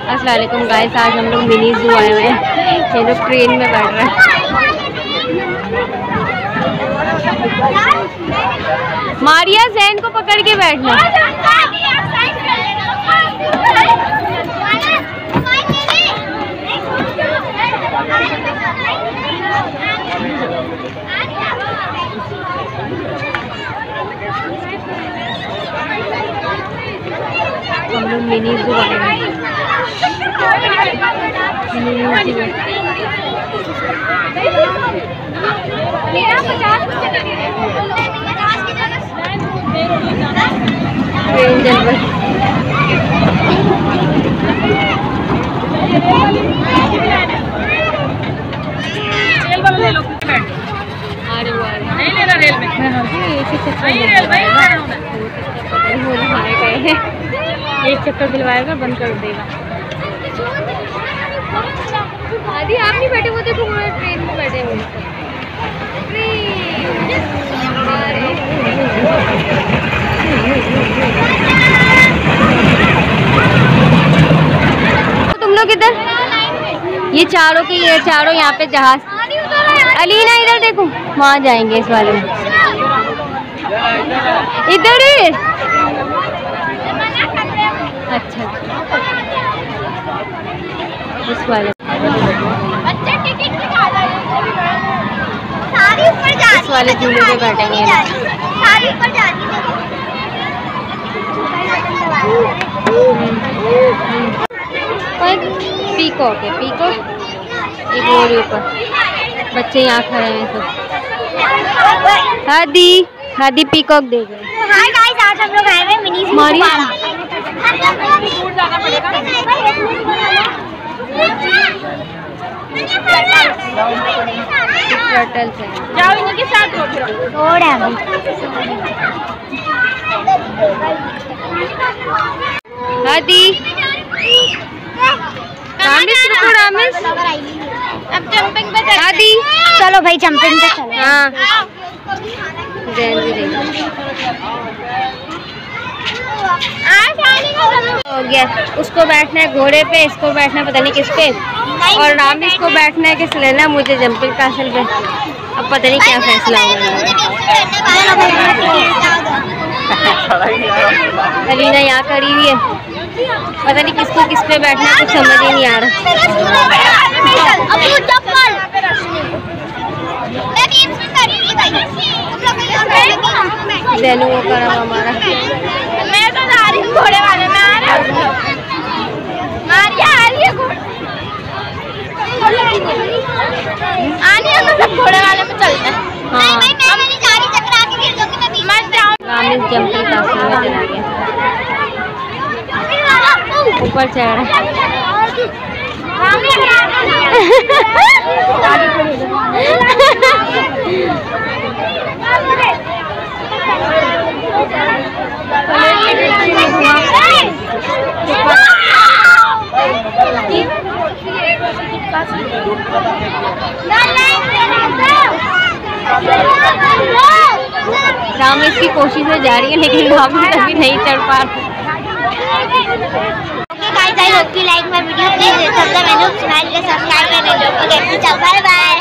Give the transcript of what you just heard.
अस्सलाम वालेकुम गाइस, आज हम लोग मिनी ज़ू आए हुए हैं। ये लोग ट्रेन में बैठ रहे हैं। मारिया जैन को पकड़ के बैठना। हम लोग मिनी ज़ू आए हैं। ट्रेन चल रही। अरे नहीं लेना रेल में, एक चक्कर दिलवाएगा बंद कर देगा। आदि आप नहीं बैठे हुए, देखो ट्रेन में बैठे हुए। तुम लोग इधर, ये चारों के, ये चारों यहाँ पे जहाज। अलीना इधर देखो, वहाँ जाएंगे इस वाले में। इधर ही। अच्छा इस वाले, इस वाले झूले पे बैठेंगे। पीकॉक है, पीकॉक एक और ऊपर। बच्चे यहाँ खड़े हैं सब। हादी हादी पीकॉक देख रहे हैं। हाय गाइस, आज हम लोग आए हैं मिनी ज़ू। मारिया टर्टल्स हैं। जाओ इनके साथ थोड़ा भी। हादी रामिस, रुको रामिस। अब जंपिंग पे हादी चलो भाई, जंपिंग पे चलो। हाँ जैन भी देखो। हो गया, उसको बैठना है घोड़े पे, इसको बैठना है पता नहीं किस पे, और रामिस को बैठना है किस लेना, मुझे जंपिंग कासल पे। अब पता नहीं क्या फैसला होगा। अलीना यहाँ खड़ी हुई है, पता नहीं किसको किस पे बैठना है, कुछ समझ ही नहीं आ रहा। जैनू वो करा हमारा। मैं तो जा रही हूँ घोड़े वाले में। मारिया आ रही है आने तो सब घोड़े वाले में चलते हैं। हाँ मैं नहीं जा रही, चकरा के गिर जाऊंगी मैं। मत जाओ। रामिस जंपिंग कासल में चला गया, ऊपर चढ़ रहा। रामिस की कोशिशें जारी है, लेकिन रामिस अभी नहीं चढ़ पा रहा। Guys, I hope you like my video. Please subscribe and smile के सब्सक्राइब एंड बाय बाय।